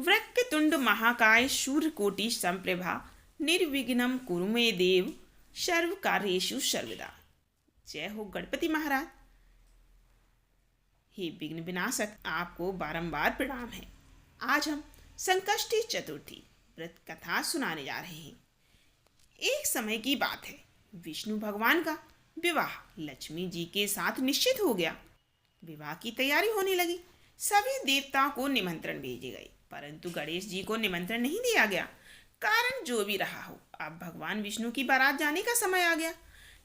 वक्रतुंड महाकाय सूर्यकोटि संप्रभा निर्विघ्नं कुरु मे देव सर्व कार्येषु सर्वदा। जय हो गणपति महाराज। हे विघ्न विनाशक, आपको बारंबार प्रणाम है। आज हम संकष्टी चतुर्थी व्रत कथा सुनाने जा रहे हैं। एक समय की बात है, विष्णु भगवान का विवाह लक्ष्मी जी के साथ निश्चित हो गया। विवाह की तैयारी होने लगी। सभी देवताओं को निमंत्रण भेजे गए, परंतु गणेश जी को निमंत्रण नहीं दिया गया। कारण जो भी रहा हो, अब भगवान विष्णु की बारात जाने का समय आ गया।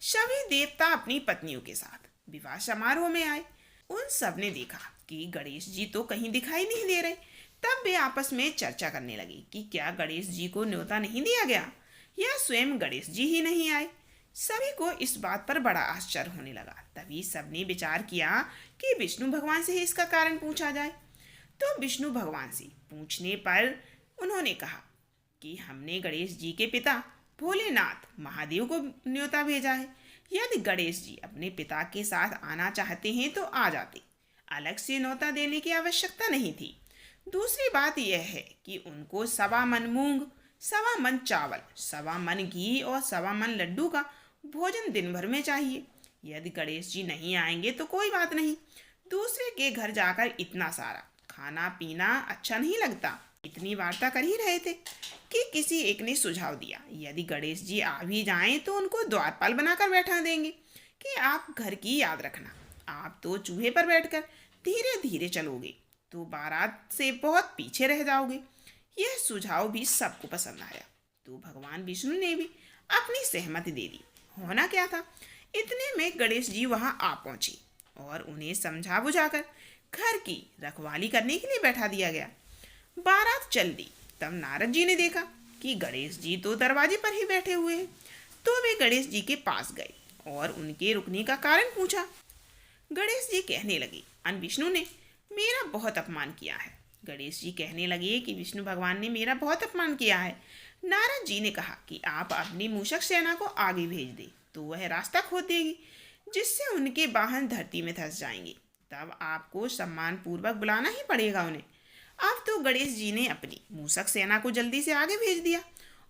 सभी देवता अपनी पत्नियों के साथ विवाह समारोह में आए। उन सब ने देखा कि गणेश जी तो कहीं दिखाई नहीं दे रहे। तब वे आपस में चर्चा करने लगे कि क्या गणेश जी को न्योता नहीं दिया गया या स्वयं गणेश जी ही नहीं आए। सभी को इस बात पर बड़ा आश्चर्य होने लगा। तभी सबने विचार किया कि विष्णु भगवान से ही इसका कारण पूछा जाए। तो विष्णु भगवान से पूछने पर उन्होंने कहा कि हमने गणेश जी के पिता भोलेनाथ महादेव को न्योता भेजा है। यदि गणेश जी अपने पिता के साथ आना चाहते हैं तो आ जाते, अलग से न्योता देने की आवश्यकता नहीं थी। दूसरी बात यह है कि उनको 1.25 मन मूंग, 1.25 मन चावल, 1.25 मन घी और 1.25 मन लड्डू का भोजन दिन भर में चाहिए। यदि गणेश जी नहीं आएंगे तो कोई बात नहीं, दूसरे के घर जाकर इतना सारा खाना पीना अच्छा नहीं लगता। इतनी वार्ता कर ही रहे थे कि किसी एक ने सुझाव दिया, यदि गणेश जी आ भी जाएं तो उनको द्वारपाल बनाकर बैठा देंगे कि आप घर की याद रखना। आप तो चूहे पर बैठकर धीरे धीरे चलोगे तो बारात से बहुत पीछे रह जाओगे। यह सुझाव भी सबको पसंद आया, तो भगवान विष्णु ने भी अपनी सहमति दे दी। होना क्या था, इतने में गणेश जी वहां आ पहुंचे और उन्हें समझा बुझाकर घर की रखवाली करने के लिए बैठा दिया गया। बारात चल दी। तब नारद जी ने देखा कि गणेश जी तो दरवाजे पर ही बैठे हुए हैं। तो वे गणेश जी के पास गए और उनके रुकने का कारण पूछा। गणेश जी कहने लगे, अन विष्णु ने मेरा बहुत अपमान किया है। गणेश जी कहने लगे कि विष्णु भगवान ने मेरा बहुत अपमान किया है। नारद जी ने कहा कि आप अपनी मूषक सेना को आगे भेज दें तो वह रास्ता खोद देगी, जिससे उनके वाहन धरती में धंस जाएंगे। तब आपको सम्मान पूर्वक बुलाना ही पड़ेगा उन्हें। अब तो गणेश जी ने अपनी मूषक सेना को जल्दी से आगे भेज दिया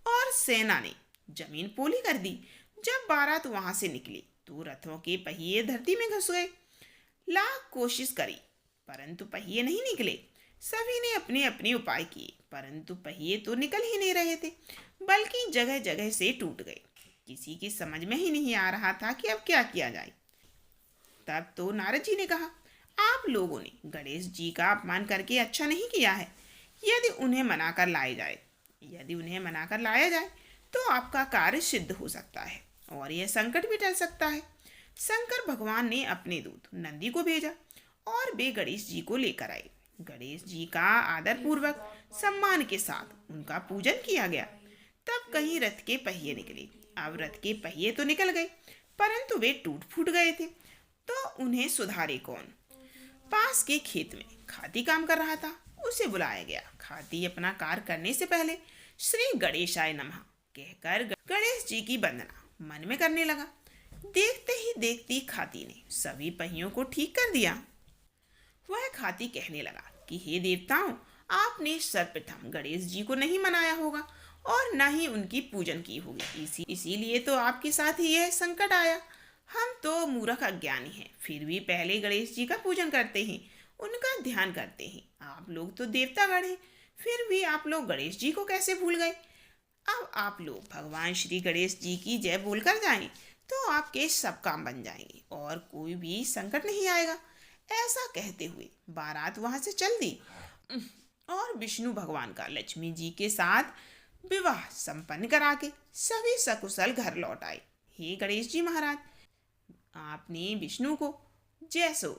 और सेना ने जमीन पोली कर दी। जब बारात वहां से निकली तो रथों के पहिए धरती में घुस गए। लाख कोशिश करी परंतु पहिए नहीं निकले। सभी ने अपने अपने उपाय किए, परंतु पहिए तो निकल ही नहीं रहे थे, बल्कि जगह जगह से टूट गए। किसी की समझ में ही नहीं आ रहा था कि अब क्या किया जाए। तब तो नारद जी ने कहा, आप लोगों ने गणेश जी का अपमान करके अच्छा नहीं किया है। यदि उन्हें मनाकर लाया जाए तो आपका कार्य सिद्ध हो सकता है और यह संकट भी टल सकता है। शंकर भगवान ने अपने दूत नंदी को भेजा और वे गणेश जी को लेकर आए। गणेश जी का आदर पूर्वक सम्मान के साथ उनका पूजन किया गया। तब कहीं रथ के पहिए निकले। अब रथ के पहिए तो निकल गए, परंतु वे टूट फूट गए थे, तो उन्हें सुधारे कौन। पास के खेत में खाती काम कर रहा था, उसे बुलाया गया। खाती अपना कार्य करने से पहले श्री गणेशाय नमः कहकर गणेश जी की वंदना मन में करने लगा। देखते ही देखती खाती ने सभी पहियों को ठीक कर दिया। वह खाती कहने लगा कि हे देवताओं, आपने सर्वप्रथम गणेश जी को नहीं मनाया होगा और न ही उनकी पूजन की होगी, इसीलिए तो आपके साथ ही यह संकट आया। हम तो मूर्ख अज्ञानी हैं, फिर भी पहले गणेश जी का पूजन करते हैं, उनका ध्यान करते हैं। आप लोग तो देवतागण हैं, फिर भी आप लोग गणेश जी को कैसे भूल गए। अब आप लोग भगवान श्री गणेश जी की जय बोलकर जाएं तो आपके सब काम बन जाएंगे और कोई भी संकट नहीं आएगा। ऐसा कहते हुए बारात वहां से चल दी और विष्णु भगवान का लक्ष्मी जी के साथ विवाह संपन्न करा के सभी सकुशल घर लौट आए। हे गणेश जी महाराज, आपने विष्णु को जैसो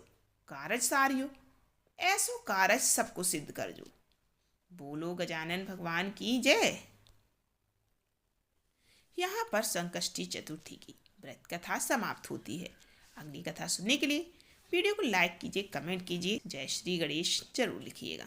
कारज सारियो ऐसो कारज सबको सिद्ध कर जो। बोलो गजानन भगवान की जय। यहाँ पर संकष्टी चतुर्थी की व्रत कथा समाप्त होती है। अगली कथा सुनने के लिए वीडियो को लाइक कीजिए, कमेंट कीजिए, जय श्री गणेश जरूर लिखिएगा।